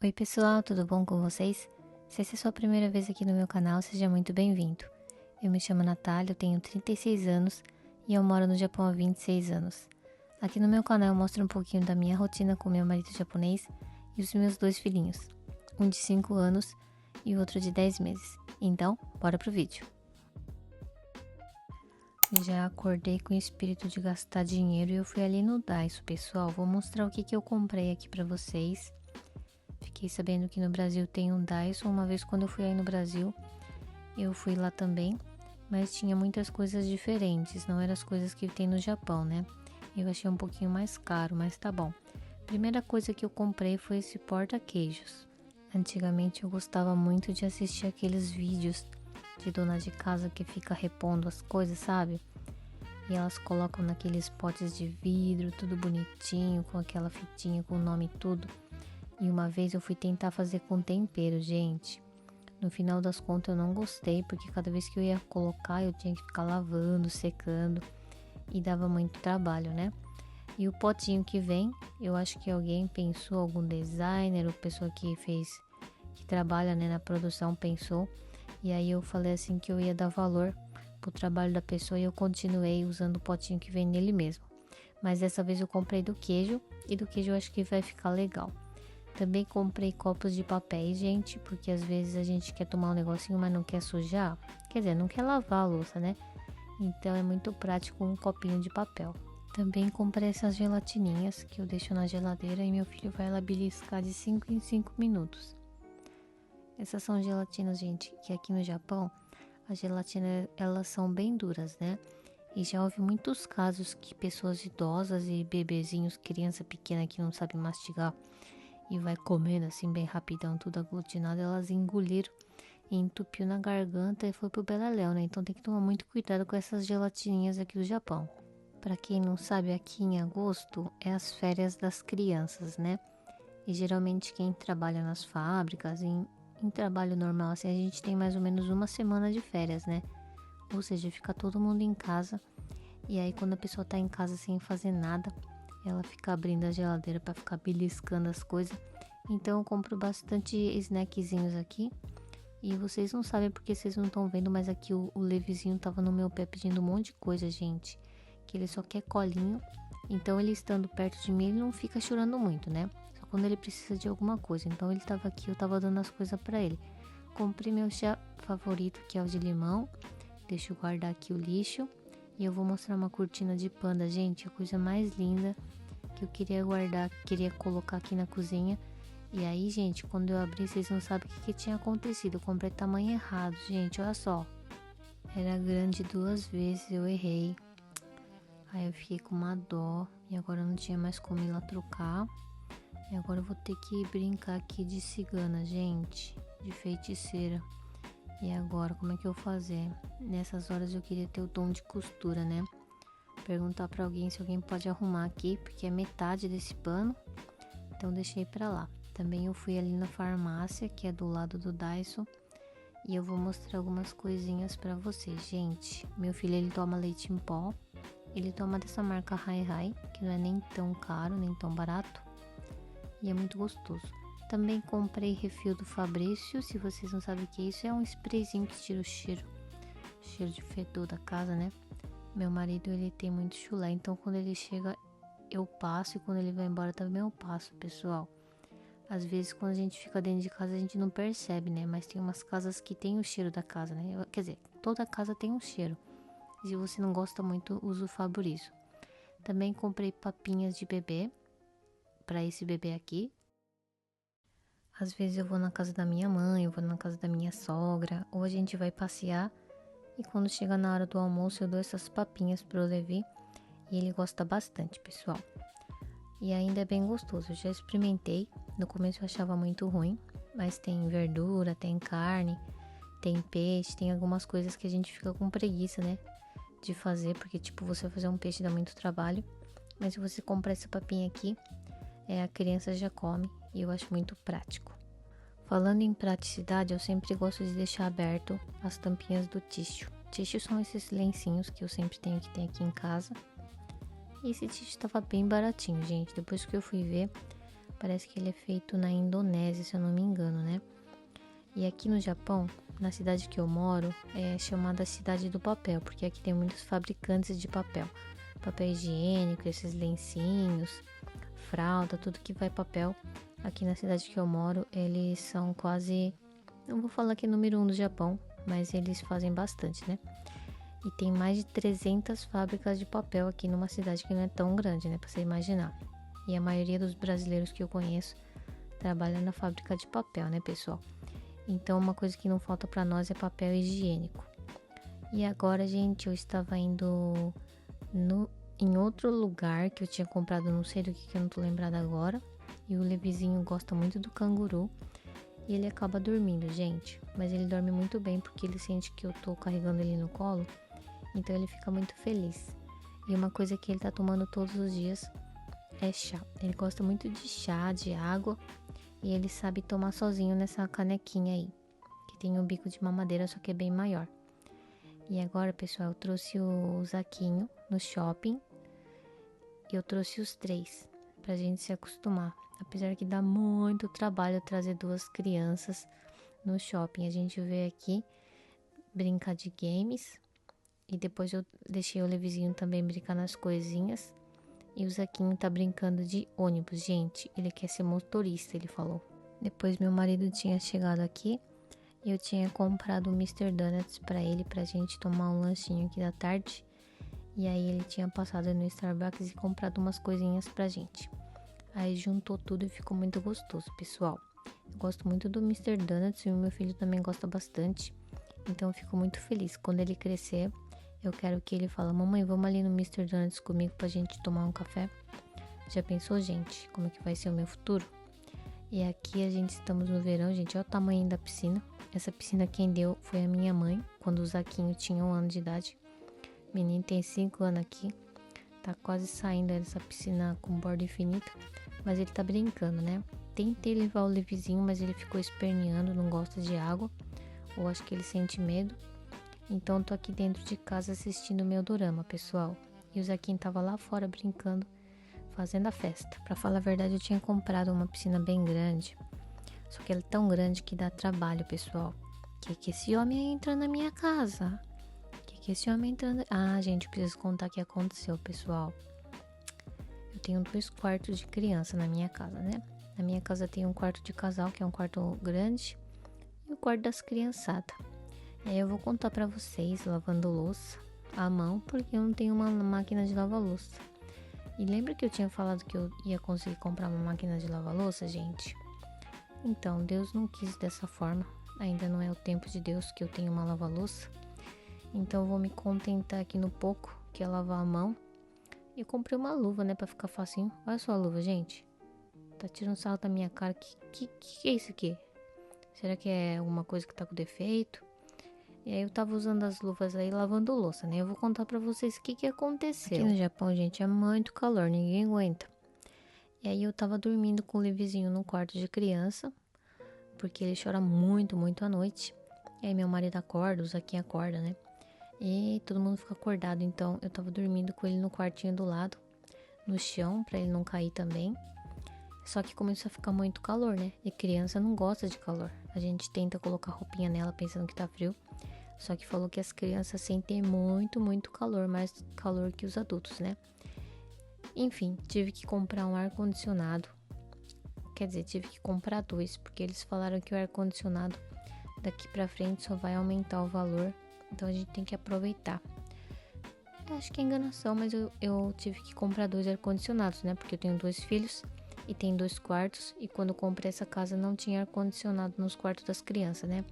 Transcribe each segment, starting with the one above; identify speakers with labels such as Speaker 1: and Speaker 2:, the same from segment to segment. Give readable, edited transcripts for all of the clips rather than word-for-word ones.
Speaker 1: Oi pessoal, tudo bom com vocês? Se essa é a sua primeira vez aqui no meu canal, seja muito bem-vindo. Eu me chamo Natália, eu tenho 36 anos e eu moro no Japão há 26 anos. Aqui no meu canal eu mostro um pouquinho da minha rotina com meu marido japonês e os meus dois filhinhos, um de 5 anos e o outro de 10 meses. Então, bora pro vídeo. Já acordei com o espírito de gastar dinheiro e eu fui ali no Daiso, pessoal. Vou mostrar o que eu comprei aqui pra vocês. Fiquei sabendo que no Brasil tem um Daiso. Uma vez quando eu fui aí no Brasil, eu fui lá também, mas tinha muitas coisas diferentes, não eram as coisas que tem no Japão, né? Eu achei um pouquinho mais caro, mas tá bom. Primeira coisa que eu comprei foi esse porta-queijos. Antigamente eu gostava muito de assistir aqueles vídeos de dona de casa que fica repondo as coisas, sabe? E elas colocam naqueles potes de vidro, tudo bonitinho, com aquela fitinha com o nome e tudo. E uma vez eu fui tentar fazer com tempero, gente. No final das contas eu não gostei, porque cada vez que eu ia colocar eu tinha que ficar lavando, secando e dava muito trabalho, né? E o potinho que vem, eu acho que alguém pensou, algum designer ou pessoa que trabalha, né, na produção pensou. E aí eu falei assim que eu ia dar valor pro trabalho da pessoa e eu continuei usando o potinho que vem nele mesmo. Mas dessa vez eu comprei do queijo e do queijo eu acho que vai ficar legal. Também comprei copos de papéis, gente, porque às vezes a gente quer tomar um negocinho, mas não quer sujar. Quer dizer, não quer lavar a louça, né? Então é muito prático um copinho de papel. Também comprei essas gelatininhas que eu deixo na geladeira e meu filho vai lá beliscar de 5 em 5 minutos. Essas são gelatinas, gente, que aqui no Japão, as gelatinas, elas são bem duras, né? E já houve muitos casos que pessoas idosas e bebezinhos, criança pequena que não sabe mastigar e vai comendo assim bem rapidão, tudo aglutinado, elas engoliram e entupiu na garganta e foi pro beleléu, né? Então tem que tomar muito cuidado com essas gelatininhas aqui do Japão. Para quem não sabe, aqui em agosto é as férias das crianças, né? E geralmente quem trabalha nas fábricas, em trabalho normal, assim, a gente tem mais ou menos uma semana de férias, né? Ou seja, fica todo mundo em casa. E aí quando a pessoa tá em casa sem fazer nada, ela fica abrindo a geladeira para ficar beliscando as coisas. Então eu compro bastante snackzinhos aqui. E vocês não sabem porque vocês não estão vendo, mas aqui o Levizinho tava no meu pé pedindo um monte de coisa, gente. Que ele só quer colinho. Então ele estando perto de mim, ele não fica chorando muito, né? Só quando ele precisa de alguma coisa. Então ele tava aqui, eu tava dando as coisas para ele. Comprei meu chá favorito, que é o de limão. Deixa eu guardar aqui o lixo. E eu vou mostrar uma cortina de panda, gente, a coisa mais linda que eu queria guardar, queria colocar aqui na cozinha. E aí, gente, quando eu abri, vocês não sabem o que tinha acontecido. Eu comprei tamanho errado, gente, olha só. Era grande 2 vezes, eu errei. Aí eu fiquei com uma dó e agora eu não tinha mais como ir lá trocar. E agora eu vou ter que brincar aqui de cigana, gente, de feiticeira. E agora, como é que eu vou fazer? Nessas horas eu queria ter o dom de costura, né? Perguntar pra alguém se alguém pode arrumar aqui, porque é metade desse pano. Então deixei pra lá. Também eu fui ali na farmácia, que é do lado do Daiso. E eu vou mostrar algumas coisinhas pra vocês, gente. Meu filho, ele toma leite em pó. Ele toma dessa marca Hai Hai, que não é nem tão caro, nem tão barato. E é muito gostoso. Também comprei refil do Fabrício, se vocês não sabem o que é isso, é um sprayzinho que tira o cheiro de fedor da casa, né? Meu marido, ele tem muito chulé, então quando ele chega eu passo e quando ele vai embora também eu passo, pessoal. Às vezes quando a gente fica dentro de casa a gente não percebe, né? Mas tem umas casas que tem o cheiro da casa, né? Quer dizer, toda casa tem um cheiro. E se você não gosta muito, usa o Fabrício. Também comprei papinhas de bebê para esse bebê aqui. Às vezes eu vou na casa da minha mãe, eu vou na casa da minha sogra, ou a gente vai passear e quando chega na hora do almoço eu dou essas papinhas pro Levi e ele gosta bastante, pessoal. E ainda é bem gostoso, eu já experimentei, no começo eu achava muito ruim, mas tem verdura, tem carne, tem peixe, tem algumas coisas que a gente fica com preguiça, né, de fazer, porque tipo, você fazer um peixe dá muito trabalho, mas se você comprar essa papinha aqui, a criança já come e eu acho muito prático. Falando em praticidade, eu sempre gosto de deixar aberto as tampinhas do tissue. Tissue são esses lencinhos que eu sempre tenho que ter aqui em casa. E esse tissue estava bem baratinho, gente. Depois que eu fui ver, Parece que ele é feito na Indonésia, se eu não me engano, né? E aqui no Japão, na cidade que eu moro, é chamada Cidade do Papel, porque aqui tem muitos fabricantes de papel. Papel higiênico, esses lencinhos, fralda, tudo que vai papel. Aqui na cidade que eu moro, eles são quase... Não vou falar que é número 1 do Japão, mas eles fazem bastante, né? E tem mais de 300 fábricas de papel aqui numa cidade que não é tão grande, né? Pra você imaginar. E a maioria dos brasileiros que eu conheço trabalha na fábrica de papel, né, pessoal? Então, uma coisa que não falta pra nós é papel higiênico. E agora, gente, eu estava indo em outro lugar que eu tinha comprado, não sei do que eu não tô lembrada agora. E o Levizinho gosta muito do canguru. E ele acaba dormindo, gente. Mas ele dorme muito bem porque ele sente que eu tô carregando ele no colo. Então ele fica muito feliz. E uma coisa que ele tá tomando todos os dias é chá. Ele gosta muito de chá, de água. E ele sabe tomar sozinho nessa canequinha aí. Que tem um bico de mamadeira, só que é bem maior. E agora, pessoal, eu trouxe o Zaquinho no shopping. E eu trouxe os 3 pra gente se acostumar. Apesar que dá muito trabalho trazer 2 crianças no shopping. A gente veio aqui brincar de games. E depois eu deixei o Levizinho também brincar nas coisinhas. E o Zaquinho tá brincando de ônibus, gente. Ele quer ser motorista, ele falou. Depois meu marido tinha chegado aqui. E eu tinha comprado o Mr. Donuts pra ele, pra gente tomar um lanchinho aqui da tarde. E aí ele tinha passado no Starbucks e comprado umas coisinhas pra gente. Aí juntou tudo e ficou muito gostoso, pessoal. Eu gosto muito do Mr. Donuts e o meu filho também gosta bastante. Então eu fico muito feliz. Quando ele crescer, eu quero que ele fale: mamãe, vamos ali no Mr. Donuts comigo pra gente tomar um café? Já pensou, gente, como é que vai ser o meu futuro? E aqui a gente estamos no verão, gente. Olha o tamanho da piscina. Essa piscina quem deu foi a minha mãe, quando o Zaquinho tinha 1 ano de idade. O menino tem 5 anos aqui. Tá quase saindo dessa piscina com borda infinita. Mas ele tá brincando, né? Tentei levar o Levizinho, mas ele ficou esperneando, não gosta de água. Ou acho que ele sente medo. Então tô aqui dentro de casa assistindo meu dorama, pessoal. E o Zaquinho tava lá fora brincando, fazendo a festa. Pra falar a verdade, eu tinha comprado uma piscina bem grande. Só que ela é tão grande que dá trabalho, pessoal. Que esse homem entra na minha casa? Que esse homem entra... Ah, gente, eu preciso contar o que aconteceu, pessoal. Eu tenho 2 quartos de criança na minha casa, né? Na minha casa tem um quarto de casal, que é um quarto grande. E o quarto das criançadas. Aí eu vou contar pra vocês lavando louça à mão, porque eu não tenho uma máquina de lavar louça. E lembra que eu tinha falado que eu ia conseguir comprar uma máquina de lavar louça, gente? Então, Deus não quis dessa forma. Ainda não é o tempo de Deus que eu tenho uma lava-louça. Então, eu vou me contentar aqui no pouco, que é lavar a mão. E eu comprei uma luva, né, pra ficar facinho. Olha só a luva, gente. Tá tirando sarro da minha cara. Que é isso aqui? Será que é alguma coisa que tá com defeito? E aí eu tava usando as luvas aí lavando louça, né? Eu vou contar pra vocês o que aconteceu. Aqui no Japão, gente, é muito calor, ninguém aguenta. E aí eu tava dormindo com o Levizinho no quarto de criança, porque ele chora muito, muito à noite. E aí meu marido acorda, o Zaquinho acorda, né? E todo mundo fica acordado, então eu tava dormindo com ele no quartinho do lado, no chão, pra ele não cair também. Só que começou a ficar muito calor, né? E criança não gosta de calor. A gente tenta colocar roupinha nela pensando que tá frio. Só que falou que as crianças sentem muito, muito calor, mais calor que os adultos, né? Enfim, tive que comprar um ar-condicionado. Quer dizer, tive que comprar 2, porque eles falaram que o ar-condicionado daqui pra frente só vai aumentar o valor. Então a gente tem que aproveitar. Eu acho que é enganação, mas eu tive que comprar 2 ar-condicionados, né? Porque eu tenho 2 filhos e tem 2 quartos. E quando eu comprei essa casa não tinha ar-condicionado nos quartos das crianças, né?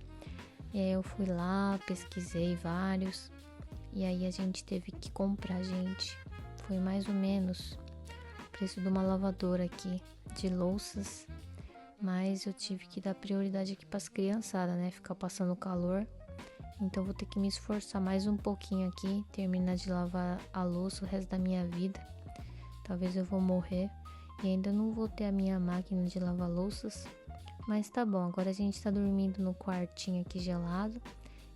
Speaker 1: E aí eu fui lá, pesquisei vários. E aí a gente teve que comprar, gente. Foi mais ou menos o preço de uma lavadora aqui de louças. Mas eu tive que dar prioridade aqui pras criançadas, né? Ficar passando calor. Então vou ter que me esforçar mais um pouquinho aqui. Terminar de lavar a louça o resto da minha vida. Talvez eu vou morrer. E ainda não vou ter a minha máquina de lavar louças. Mas tá bom, agora a gente tá dormindo no quartinho aqui gelado.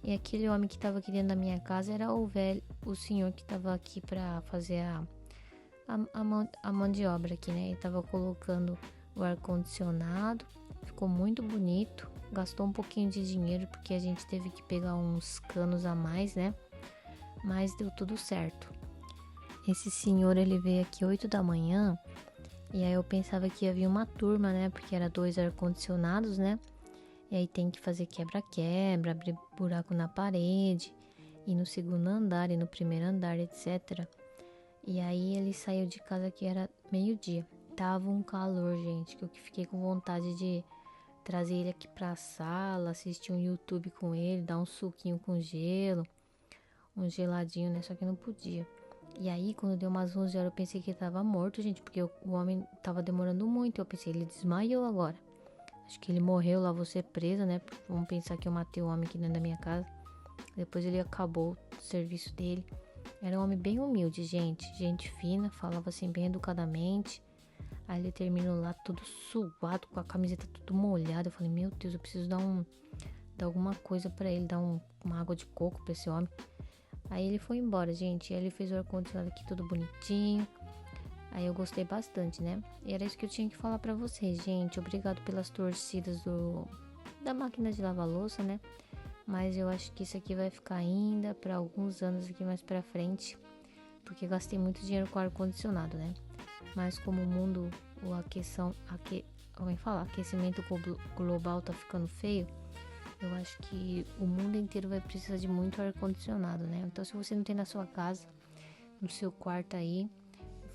Speaker 1: E aquele homem que tava aqui dentro da minha casa era o senhor que tava aqui pra fazer a mão de obra aqui, né? Ele tava colocando o ar-condicionado. Ficou muito bonito. Gastou um pouquinho de dinheiro porque a gente teve que pegar uns canos a mais, né? Mas deu tudo certo. Esse senhor, ele veio aqui 8 da manhã e aí eu pensava que ia vir uma turma, né? Porque era 2 ar-condicionados, né? E aí tem que fazer quebra-quebra, abrir buraco na parede, ir no segundo andar e no primeiro andar, etc. E aí ele saiu de casa que era meio-dia. Tava um calor, gente, que eu fiquei com vontade de trazer ele aqui pra sala, assistir um YouTube com ele, dar um suquinho com gelo, um geladinho, né? Só que não podia. E aí, quando deu umas 11 horas, eu pensei que ele tava morto, gente, porque o homem tava demorando muito. Eu pensei, ele desmaiou agora. Acho que ele morreu lá, vou ser presa, né? Vamos pensar que eu matei o homem aqui dentro da minha casa. Depois ele acabou o serviço dele. Era um homem bem humilde, gente fina, falava assim bem educadamente. Aí ele terminou lá todo suado, com a camiseta tudo molhada. Eu falei, meu Deus, eu preciso dar alguma coisa pra ele, dar uma água de coco pra esse homem. Aí ele foi embora, gente. Aí ele fez o ar-condicionado aqui tudo bonitinho. Aí eu gostei bastante, né? E era isso que eu tinha que falar pra vocês, gente. Obrigado pelas torcidas da máquina de lavar louça, né? Mas eu acho que isso aqui vai ficar ainda para alguns anos aqui mais pra frente, porque gastei muito dinheiro com ar-condicionado, né? Mas como o mundo, como é que fala? Aquecimento global tá ficando feio, eu acho que o mundo inteiro vai precisar de muito ar-condicionado, né? Então se você não tem na sua casa, no seu quarto aí,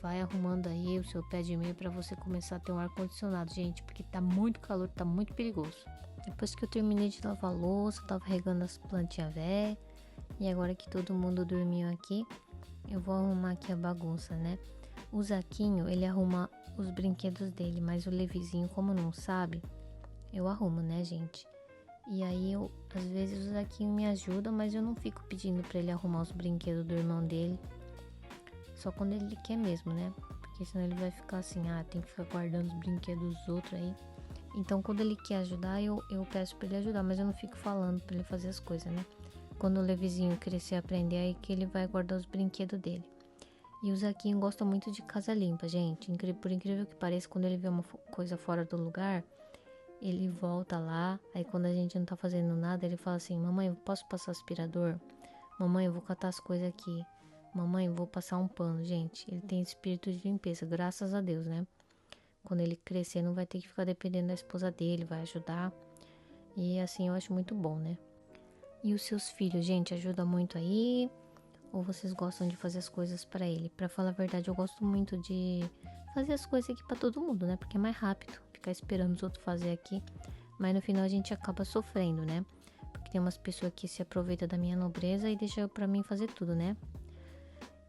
Speaker 1: vai arrumando aí o seu pé de meia para você começar a ter um ar-condicionado, gente, porque tá muito calor, tá muito perigoso. Depois que eu terminei de lavar a louça, tava regando as plantinhas velhas. E agora que todo mundo dormiu aqui, eu vou arrumar aqui a bagunça, né? O Zaquinho, ele arruma os brinquedos dele, mas o Levizinho, como não sabe, eu arrumo, né, gente? E aí, às vezes o Zaquinho me ajuda, mas eu não fico pedindo pra ele arrumar os brinquedos do irmão dele. Só quando ele quer mesmo, né? Porque senão ele vai ficar assim, tem que ficar guardando os brinquedos dos outros aí. Então, quando ele quer ajudar, eu peço pra ele ajudar, mas eu não fico falando pra ele fazer as coisas, né? Quando o Levizinho crescer e aprender, aí que ele vai guardar os brinquedos dele. E o Zaquinho gosta muito de casa limpa, gente. Por incrível que pareça, quando ele vê uma coisa fora do lugar, ele volta lá. Aí quando a gente não tá fazendo nada, ele fala assim, mamãe, eu posso passar aspirador? Mamãe, eu vou catar as coisas aqui. Mamãe, eu vou passar um pano. Gente, ele tem espírito de limpeza, graças a Deus, né? Quando ele crescer, não vai ter que ficar dependendo da esposa dele, vai ajudar. E assim eu acho muito bom, né? E os seus filhos, gente, ajuda muito aí? Ou vocês gostam de fazer as coisas pra ele? Pra falar a verdade, eu gosto muito de fazer as coisas aqui pra todo mundo, né? Porque é mais rápido ficar esperando os outros fazer aqui. Mas no final a gente acaba sofrendo, né? Porque tem umas pessoas que se aproveitam da minha nobreza e deixam pra mim fazer tudo, né?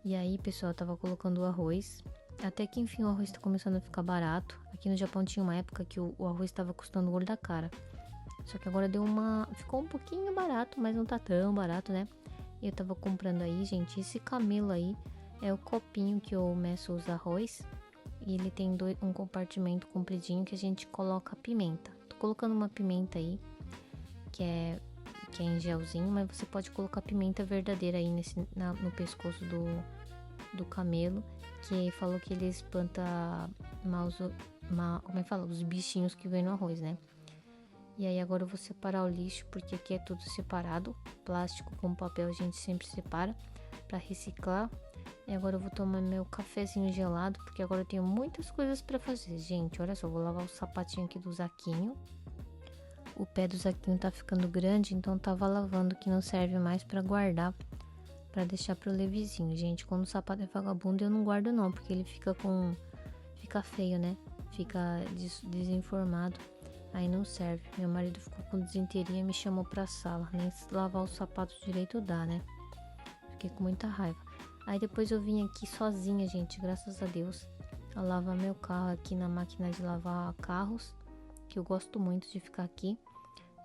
Speaker 1: E aí, pessoal, eu tava colocando o arroz. Até que enfim o arroz tá começando a ficar barato. Aqui no Japão tinha uma época que o arroz tava custando o olho da cara. Só que agora ficou um pouquinho barato, mas não tá tão barato, né? E eu tava comprando aí, gente, esse camelo aí é o copinho que eu meço os arroz. E ele tem um compartimento compridinho que a gente coloca a pimenta. Tô colocando uma pimenta aí, que é em gelzinho, mas você pode colocar pimenta verdadeira aí no pescoço do camelo, que falou que ele espanta como é que fala? Os bichinhos que vem no arroz, né? E aí agora eu vou separar o lixo, porque aqui é tudo separado. Plástico com papel a gente sempre separa para reciclar. E agora eu vou tomar meu cafezinho gelado, porque agora eu tenho muitas coisas para fazer. Gente, olha só, vou lavar o sapatinho aqui do Zaquinho. O pé do Zaquinho tá ficando grande, então tava lavando, que não serve mais para guardar, para deixar pro Levizinho. Gente, quando o sapato é vagabundo eu não guardo não, porque ele fica feio, né? Fica desenformado. Aí não serve. Meu marido ficou com desinteria e me chamou pra sala. Nem lavar os sapatos direito dá, né? Fiquei com muita raiva. Aí depois eu vim aqui sozinha, gente, graças a Deus, a lavar meu carro aqui na máquina de lavar carros, que eu gosto muito de ficar aqui.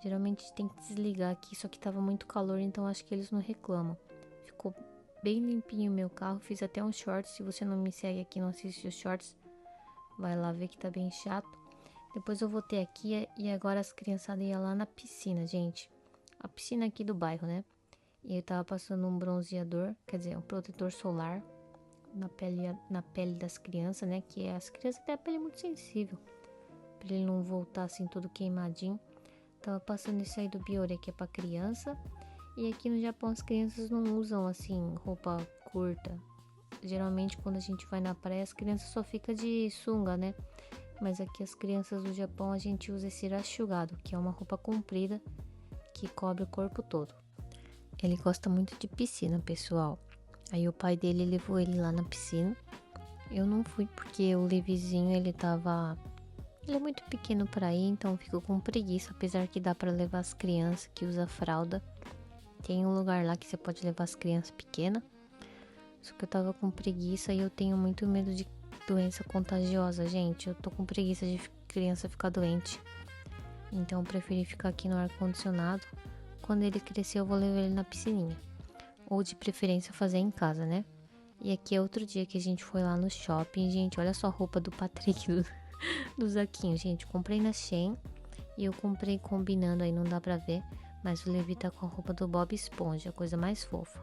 Speaker 1: Geralmente tem que desligar aqui, só que tava muito calor, então acho que eles não reclamam. Ficou bem limpinho o meu carro. Fiz até um shorts. Se você não me segue aqui, não assiste os shorts, vai lá ver que tá bem chato. Depois eu voltei aqui e agora as criançadas iam lá na piscina, gente. A piscina aqui do bairro, né? E eu tava passando um bronzeador, quer dizer, um protetor solar na pele das crianças, né? Que as crianças têm a pele muito sensível. pra ele não voltar assim todo queimadinho. Tava passando esse aí do Biore, que é pra criança. E aqui no Japão as crianças não usam assim roupa curta. Geralmente quando a gente vai na praia as crianças só ficam de sunga, né? Mas aqui as crianças do Japão a gente usa esse rashugado, que é uma roupa comprida que cobre o corpo todo. Ele gosta muito de piscina, pessoal. Aí o pai dele levou ele lá na piscina. Eu não fui porque o Levizinho ele é muito pequeno para ir, então ficou com preguiça, apesar que dá para levar as crianças que usa fralda. Tem um lugar lá que você pode levar as crianças pequenas. Só que eu tava com preguiça e eu tenho muito medo de doença contagiosa, gente. Eu tô com preguiça de criança ficar doente. Então eu preferi ficar aqui no ar-condicionado. Quando ele crescer eu vou levar ele na piscininha. Ou de preferência fazer em casa, né? E aqui é outro dia que a gente foi lá no shopping. Gente, olha só a roupa do Patrick do Zaquinho, gente. Comprei na Shein e eu comprei combinando aí, não dá pra ver. Mas o Levi tá com a roupa do Bob Esponja, a coisa mais fofa.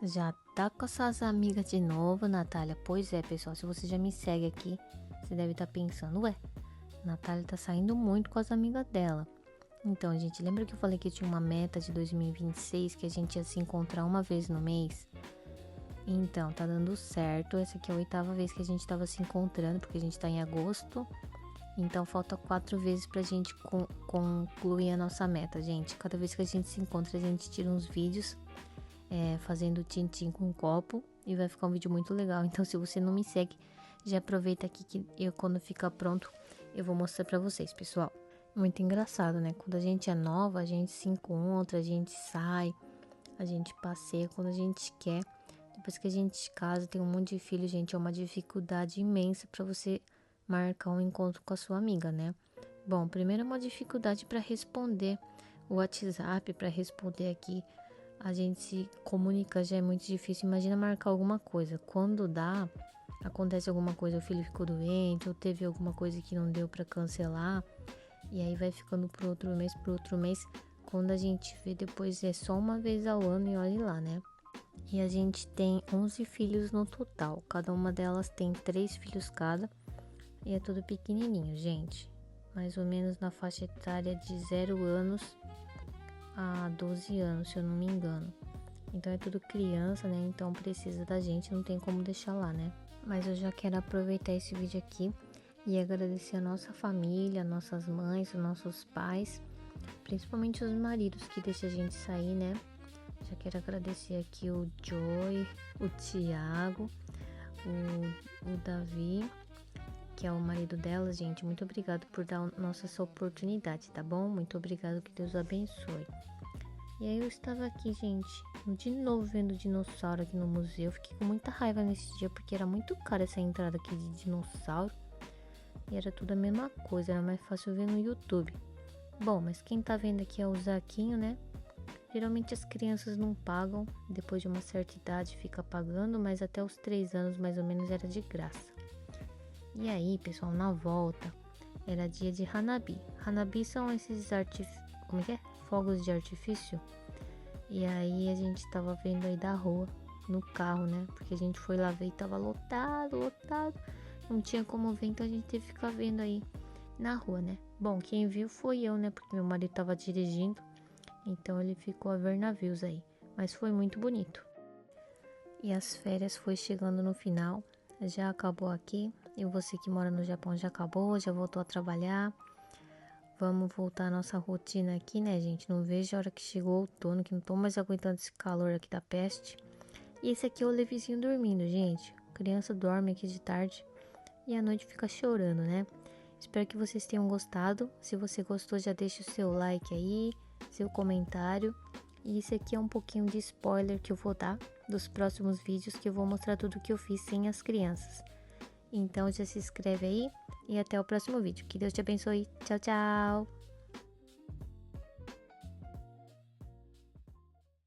Speaker 1: Já tá com essas amigas de novo, Natália? Pois é, pessoal, se você já me segue aqui, você deve estar pensando, ué, Natália tá saindo muito com as amigas dela. Então, gente, lembra que eu falei que tinha uma meta de 2026, que a gente ia se encontrar uma vez no mês? Então, tá dando certo. Essa aqui é a 8ª vez que a gente tava se encontrando, porque a gente tá em agosto. Então, falta 4 vezes pra gente concluir a nossa meta, gente. Cada vez que a gente se encontra, a gente tira uns vídeos fazendo tintim com um copo. E vai ficar um vídeo muito legal. Então, se você não me segue, já aproveita aqui que quando ficar pronto, eu vou mostrar pra vocês, pessoal. Muito engraçado, né? Quando a gente é nova, a gente se encontra, a gente sai, a gente passeia quando a gente quer. Depois que a gente casa, tem um monte de filho, gente, é uma dificuldade imensa pra você marcar um encontro com a sua amiga, né? Bom, primeiro é uma dificuldade para responder o WhatsApp, para responder aqui. A gente se comunica, já é muito difícil. Imagina marcar alguma coisa. Quando acontece alguma coisa, o filho ficou doente, ou teve alguma coisa que não deu para cancelar, e aí vai ficando pro outro mês. Quando a gente vê, depois é só uma vez ao ano e olhe lá, né? E a gente tem 11 filhos no total. Cada uma delas tem 3 filhos cada. E é tudo pequenininho, gente. Mais ou menos na faixa etária de 0 anos a 12 anos, se eu não me engano. Então é tudo criança, né? Então precisa da gente, não tem como deixar lá, né? Mas eu já quero aproveitar esse vídeo aqui e agradecer a nossa família, nossas mães, os nossos pais, principalmente os maridos que deixam a gente sair, né? Já quero agradecer aqui o Joy, o Thiago, o Davi, que é o marido dela, gente. Muito obrigado por dar nossa essa oportunidade, tá bom? Muito obrigado, que Deus abençoe. E aí eu estava aqui, gente, de novo vendo dinossauro aqui no museu. Fiquei com muita raiva nesse dia, porque era muito caro essa entrada aqui de dinossauro. E era tudo a mesma coisa, era mais fácil ver no YouTube. Bom, mas quem tá vendo aqui é o Zaquinho, né? Geralmente as crianças não pagam, depois de uma certa idade fica pagando, mas até os 3 anos mais ou menos era de graça. E aí, pessoal, na volta era dia de Hanabi. Hanabi são esses fogos de artifício. E aí a gente tava vendo aí da rua, no carro, né? Porque a gente foi lá ver e tava lotado. Não tinha como ver, então a gente teve que ficar vendo aí na rua, né? Bom, quem viu foi eu, né? Porque meu marido tava dirigindo. Então ele ficou a ver navios aí. Mas foi muito bonito. E as férias foi chegando no final. Já acabou aqui. E você que mora no Japão já acabou, já voltou a trabalhar. Vamos voltar à nossa rotina aqui, né, gente? Não vejo a hora que chegou o outono, que não tô mais aguentando esse calor aqui da peste. E esse aqui é o Levizinho dormindo, gente. A criança dorme aqui de tarde e à noite fica chorando, né? Espero que vocês tenham gostado. Se você gostou, já deixa o seu like aí, seu comentário. E esse aqui é um pouquinho de spoiler que eu vou dar dos próximos vídeos, que eu vou mostrar tudo que eu fiz sem as crianças. Então já se inscreve aí e até o próximo vídeo. Que Deus te abençoe. Tchau, tchau!